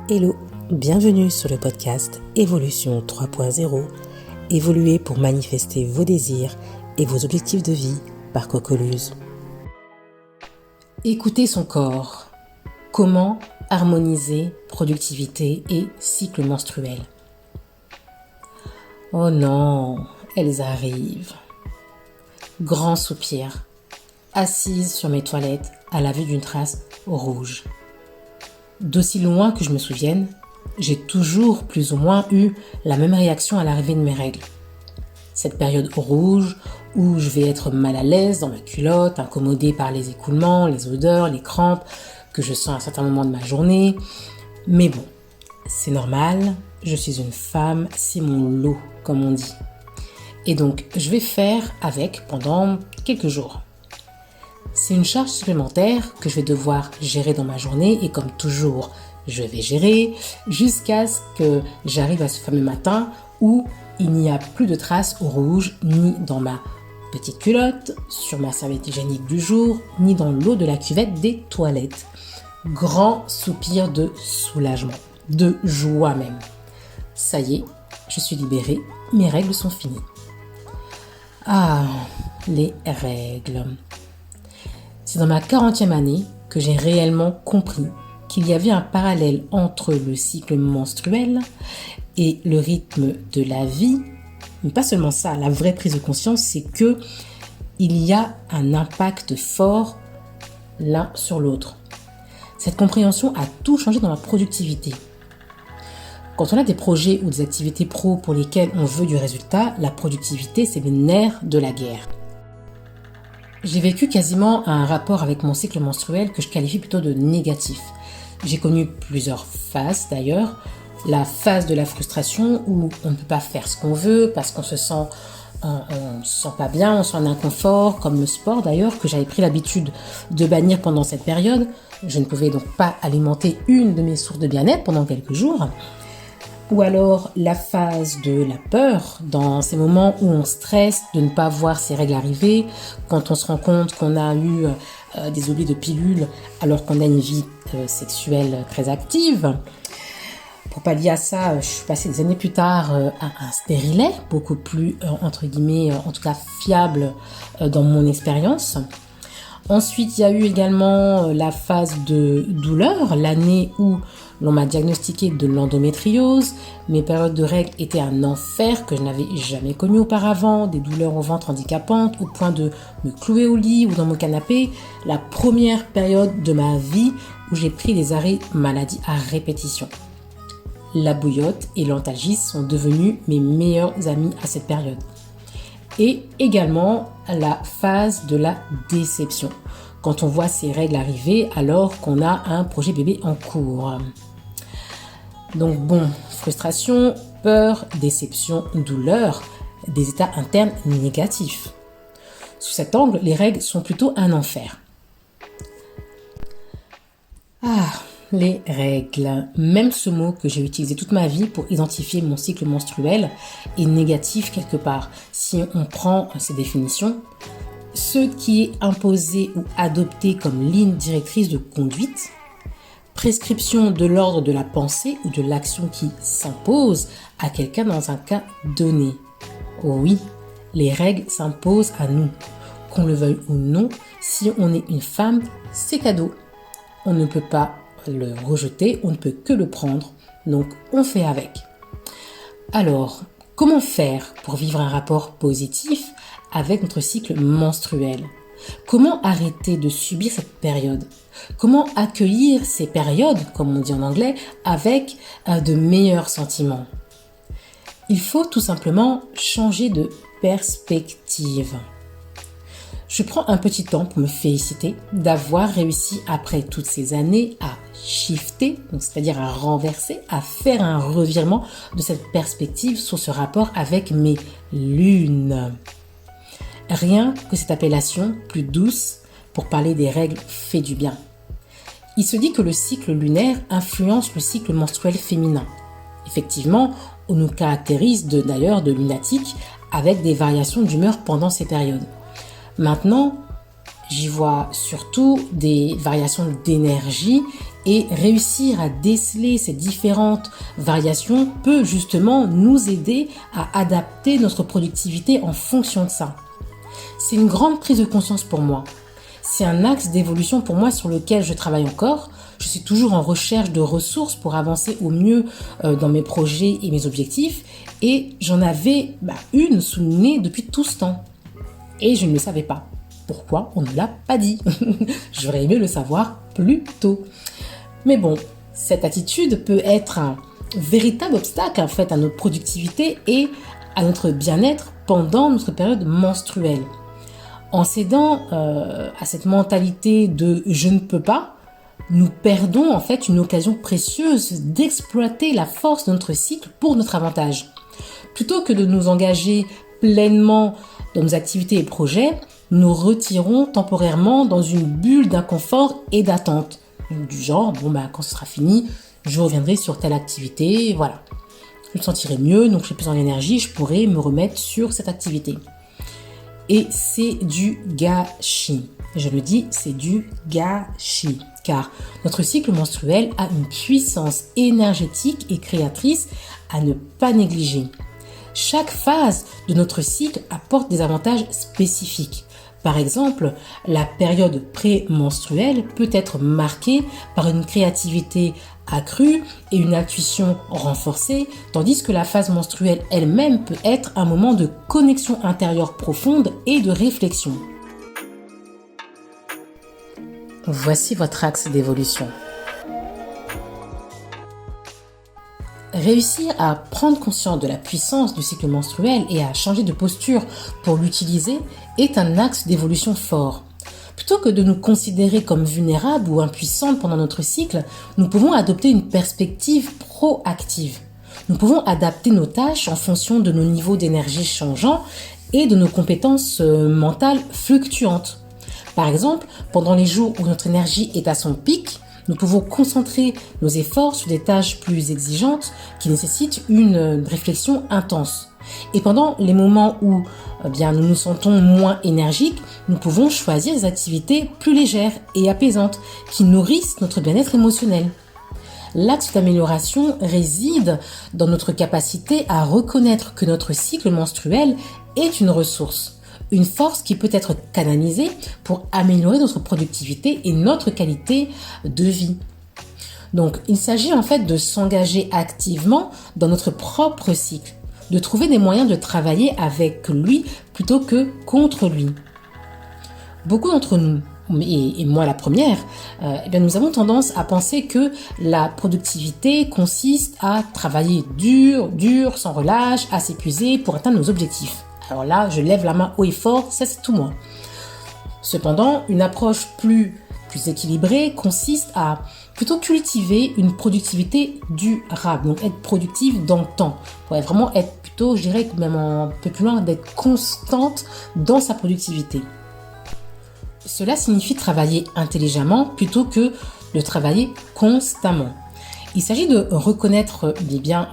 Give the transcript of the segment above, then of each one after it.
Hello, bienvenue sur le podcast Évolution 3.0, évoluer pour manifester vos désirs et vos objectifs de vie par Cocoluse. Écoutez son corps. Comment harmoniser productivité et cycle menstruel? Oh non, elles arrivent. Grand soupir, assise sur mes toilettes à la vue d'une trace rouge. D'aussi loin que je me souvienne, j'ai toujours plus ou moins eu la même réaction à l'arrivée de mes règles. Cette période rouge où je vais être mal à l'aise dans ma culotte, incommodée par les écoulements, les odeurs, les crampes que je sens à certains moments de ma journée. Mais bon, c'est normal, je suis une femme, c'est mon lot, comme on dit. Et donc, je vais faire avec pendant quelques jours. C'est une charge supplémentaire que je vais devoir gérer dans ma journée et comme toujours, je vais gérer jusqu'à ce que j'arrive à ce fameux matin où il n'y a plus de traces rouges ni dans ma petite culotte, sur ma serviette hygiénique du jour, ni dans l'eau de la cuvette des toilettes. Grand soupir de soulagement, de joie même. Ça y est, je suis libérée, mes règles sont finies. Ah, les règles. C'est dans ma 40e année que j'ai réellement compris qu'il y avait un parallèle entre le cycle menstruel et le rythme de la vie. Mais pas seulement ça, la vraie prise de conscience, c'est que il y a un impact fort l'un sur l'autre. Cette compréhension a tout changé dans ma productivité. Quand on a des projets ou des activités pro pour lesquelles on veut du résultat, la productivité, c'est le nerf de la guerre. J'ai vécu quasiment un rapport avec mon cycle menstruel que je qualifie plutôt de négatif. J'ai connu plusieurs phases d'ailleurs. La phase de la frustration où on ne peut pas faire ce qu'on veut parce qu'on se sent pas bien, on sent un inconfort, comme le sport d'ailleurs, que j'avais pris l'habitude de bannir pendant cette période. Je ne pouvais donc pas alimenter une de mes sources de bien-être pendant quelques jours. Ou alors la phase de la peur, dans ces moments où on stresse de ne pas voir ses règles arriver, quand on se rend compte qu'on a eu des oublis de pilules alors qu'on a une vie sexuelle très active. Pour pallier à ça, je suis passée des années plus tard à un stérilet, beaucoup plus, entre guillemets, en tout cas fiable dans mon expérience. Ensuite, il y a eu également la phase de douleur, l'année où l'on m'a diagnostiqué de l'endométriose. Mes périodes de règles étaient un enfer que je n'avais jamais connu auparavant, des douleurs au ventre handicapantes au point de me clouer au lit ou dans mon canapé. La première période de ma vie où j'ai pris des arrêts maladie à répétition. La bouillotte et l'antalgise sont devenus mes meilleurs amis à cette période. Et également la phase de la déception, quand on voit ses règles arriver alors qu'on a un projet bébé en cours. Donc bon, frustration, peur, déception, douleur, des états internes négatifs. Sous cet angle, les règles sont plutôt un enfer. Les règles. Même ce mot que j'ai utilisé toute ma vie pour identifier mon cycle menstruel est négatif quelque part. Si on prend ces définitions, ce qui est imposé ou adopté comme ligne directrice de conduite, prescription de l'ordre de la pensée ou de l'action qui s'impose à quelqu'un dans un cas donné. Oh oui, les règles s'imposent à nous. Qu'on le veuille ou non, si on est une femme, c'est cadeau. On ne peut pas le rejeter, on ne peut que le prendre, donc on fait avec. Alors, comment faire pour vivre un rapport positif avec notre cycle menstruel? Comment arrêter de subir cette période? Comment accueillir ces périodes, comme on dit en anglais, avec de meilleurs sentiments? Il faut tout simplement changer de perspective. Je prends un petit temps pour me féliciter d'avoir réussi après toutes ces années à shifter, donc c'est-à-dire à renverser, à faire un revirement de cette perspective sur ce rapport avec mes lunes. Rien que cette appellation plus douce pour parler des règles fait du bien. Il se dit que le cycle lunaire influence le cycle menstruel féminin. Effectivement, on nous caractérise d'ailleurs de lunatiques avec des variations d'humeur pendant ces périodes. Maintenant, j'y vois surtout des variations d'énergie Et réussir à déceler ces différentes variations peut justement nous aider à adapter notre productivité en fonction de ça. C'est une grande prise de conscience pour moi. C'est un axe d'évolution pour moi sur lequel je travaille encore. Je suis toujours en recherche de ressources pour avancer au mieux dans mes projets et mes objectifs. Et j'en avais une sous le nez depuis tout ce temps. Et je ne le savais pas. Pourquoi on ne l'a pas dit? J'aurais aimé le savoir plus tôt. Mais bon, cette attitude peut être un véritable obstacle en fait à notre productivité et à notre bien-être pendant notre période menstruelle. En cédant à cette mentalité de « je ne peux pas », nous perdons en fait une occasion précieuse d'exploiter la force de notre cycle pour notre avantage. Plutôt que de nous engager pleinement dans nos activités et projets, nous retirons temporairement dans une bulle d'inconfort et d'attente. Du genre, quand ce sera fini, je reviendrai sur telle activité, voilà. Je me sentirai mieux, donc j'ai plus d'énergie, je pourrai me remettre sur cette activité. Et c'est du gâchis. Je le dis, c'est du gâchis. Car notre cycle menstruel a une puissance énergétique et créatrice à ne pas négliger. Chaque phase de notre cycle apporte des avantages spécifiques. Par exemple, la période prémenstruelle peut être marquée par une créativité accrue et une intuition renforcée, tandis que la phase menstruelle elle-même peut être un moment de connexion intérieure profonde et de réflexion. Voici votre axe d'évolution. Réussir à prendre conscience de la puissance du cycle menstruel et à changer de posture pour l'utiliser est un axe d'évolution fort. Plutôt que de nous considérer comme vulnérables ou impuissantes pendant notre cycle, nous pouvons adopter une perspective proactive. Nous pouvons adapter nos tâches en fonction de nos niveaux d'énergie changeants et de nos compétences mentales fluctuantes. Par exemple, pendant les jours où notre énergie est à son pic, nous pouvons concentrer nos efforts sur des tâches plus exigeantes qui nécessitent une réflexion intense. Et pendant les moments où nous nous sentons moins énergiques, nous pouvons choisir des activités plus légères et apaisantes qui nourrissent notre bien-être émotionnel. L'axe d'amélioration réside dans notre capacité à reconnaître que notre cycle menstruel est une ressource. Une force qui peut être canalisée pour améliorer notre productivité et notre qualité de vie. Donc, il s'agit en fait de s'engager activement dans notre propre cycle, de trouver des moyens de travailler avec lui plutôt que contre lui. Beaucoup d'entre nous, et moi la première, nous avons tendance à penser que la productivité consiste à travailler dur, sans relâche, à s'épuiser pour atteindre nos objectifs. Alors là, je lève la main haut et fort, ça c'est tout moi. Cependant, une approche plus équilibrée consiste à plutôt cultiver une productivité durable, donc être productive dans le temps. Ouais, vraiment être plutôt, je dirais même un peu plus loin, d'être constante dans sa productivité. Cela signifie travailler intelligemment plutôt que de travailler constamment. Il s'agit de reconnaître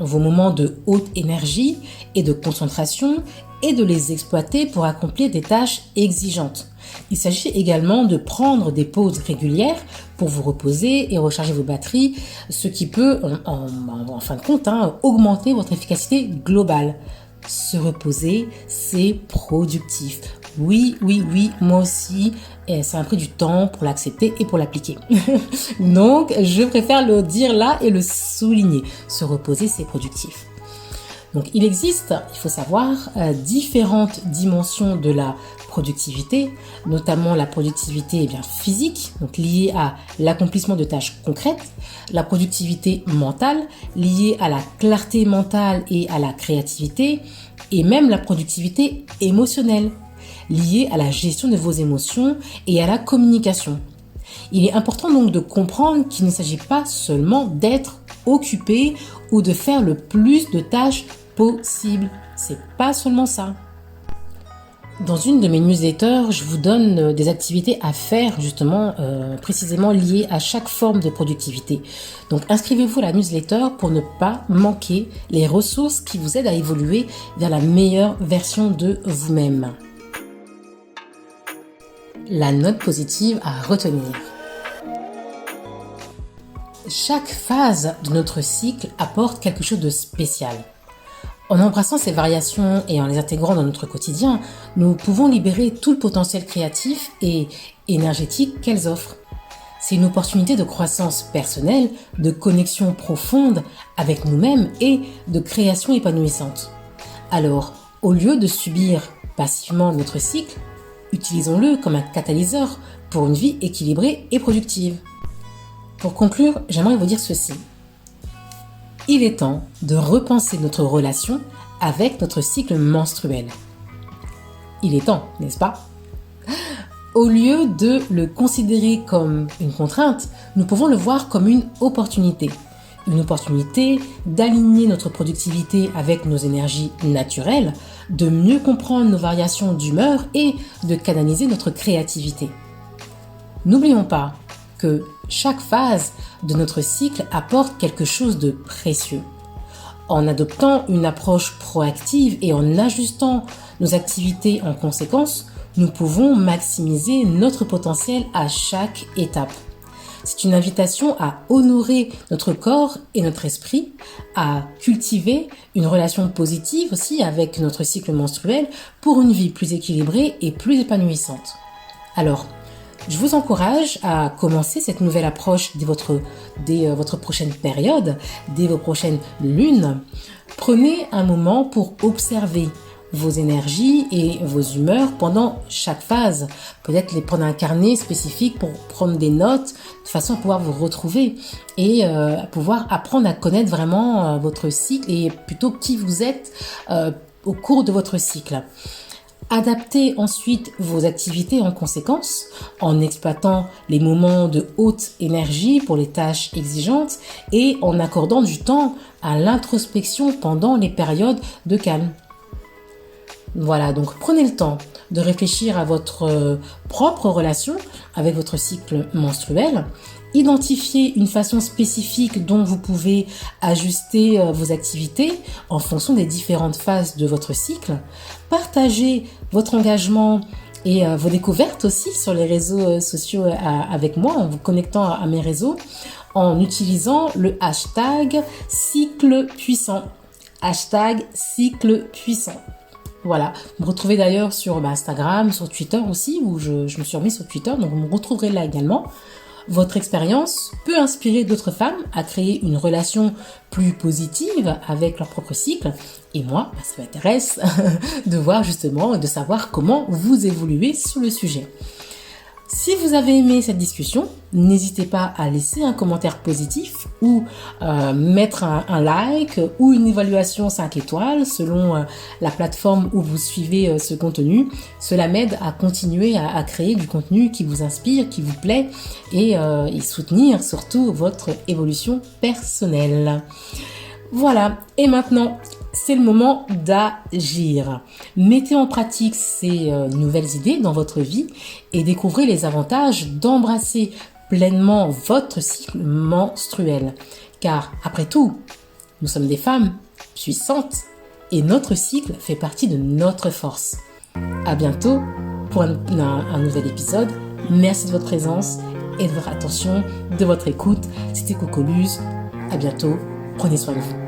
vos moments de haute énergie et de concentration et de les exploiter pour accomplir des tâches exigeantes. Il s'agit également de prendre des pauses régulières pour vous reposer et recharger vos batteries, ce qui peut, en fin de compte, augmenter votre efficacité globale. Se reposer, c'est productif. Oui, moi aussi, ça m'a pris du temps pour l'accepter et pour l'appliquer. Donc, je préfère le dire là et le souligner. Se reposer, c'est productif. Donc, il existe, il faut savoir, différentes dimensions de la productivité, notamment la productivité physique, donc liée à l'accomplissement de tâches concrètes, la productivité mentale, liée à la clarté mentale et à la créativité, et même la productivité émotionnelle, liée à la gestion de vos émotions et à la communication. Il est important donc de comprendre qu'il ne s'agit pas seulement d'être occupé ou de faire le plus de tâches possible. C'est pas seulement ça. Dans une de mes newsletters, je vous donne des activités à faire justement précisément liées à chaque forme de productivité. Donc inscrivez-vous à la newsletter pour ne pas manquer les ressources qui vous aident à évoluer vers la meilleure version de vous-même. La note positive à retenir. chaque phase de notre cycle apporte quelque chose de spécial. En embrassant ces variations et en les intégrant dans notre quotidien, nous pouvons libérer tout le potentiel créatif et énergétique qu'elles offrent. C'est une opportunité de croissance personnelle, de connexion profonde avec nous-mêmes et de création épanouissante. Alors, au lieu de subir passivement notre cycle, utilisons-le comme un catalyseur pour une vie équilibrée et productive. Pour conclure, j'aimerais vous dire ceci. Il est temps de repenser notre relation avec notre cycle menstruel. Il est temps, n'est-ce pas? Au lieu de le considérer comme une contrainte, nous pouvons le voir comme une opportunité. Une opportunité d'aligner notre productivité avec nos énergies naturelles, de mieux comprendre nos variations d'humeur et de canaliser notre créativité. N'oublions pas que chaque phase de notre cycle apporte quelque chose de précieux. En adoptant une approche proactive et en ajustant nos activités en conséquence, nous pouvons maximiser notre potentiel à chaque étape. C'est une invitation à honorer notre corps et notre esprit, à cultiver une relation positive aussi avec notre cycle menstruel pour une vie plus équilibrée et plus épanouissante. Alors, je vous encourage à commencer cette nouvelle approche dès votre prochaine période, dès vos prochaines lunes. Prenez un moment pour observer vos énergies et vos humeurs pendant chaque phase. Peut-être les prendre un carnet spécifique pour prendre des notes de façon à pouvoir vous retrouver et pouvoir apprendre à connaître vraiment votre cycle et plutôt qui vous êtes au cours de votre cycle. Adaptez ensuite vos activités en conséquence en exploitant les moments de haute énergie pour les tâches exigeantes et en accordant du temps à l'introspection pendant les périodes de calme. Voilà, donc prenez le temps de réfléchir à votre propre relation avec votre cycle menstruel. Identifiez une façon spécifique dont vous pouvez ajuster vos activités en fonction des différentes phases de votre cycle. Partagez votre engagement et vos découvertes aussi sur les réseaux sociaux avec moi en vous connectant à mes réseaux en utilisant le hashtag cycle puissant. Hashtag cycle puissant. Voilà, vous me retrouvez d'ailleurs sur Instagram, sur Twitter aussi, où je me suis remis sur Twitter, donc vous me retrouverez là également. Votre expérience peut inspirer d'autres femmes à créer une relation plus positive avec leur propre cycle. Et moi, ça m'intéresse de voir justement et de savoir comment vous évoluez sur le sujet. Si vous avez aimé cette discussion, n'hésitez pas à laisser un commentaire positif ou mettre un like ou une évaluation 5 étoiles selon la plateforme où vous suivez ce contenu. Cela m'aide à continuer à créer du contenu qui vous inspire, qui vous plaît et soutenir surtout votre évolution personnelle. Voilà, et maintenant, c'est le moment d'agir. Mettez en pratique ces nouvelles idées dans votre vie et découvrez les avantages d'embrasser pleinement votre cycle menstruel. Car après tout, nous sommes des femmes puissantes et notre cycle fait partie de notre force. À bientôt pour un nouvel épisode. Merci de votre présence et de votre attention, de votre écoute. C'était Cocoluse. À bientôt. Prenez soin de vous.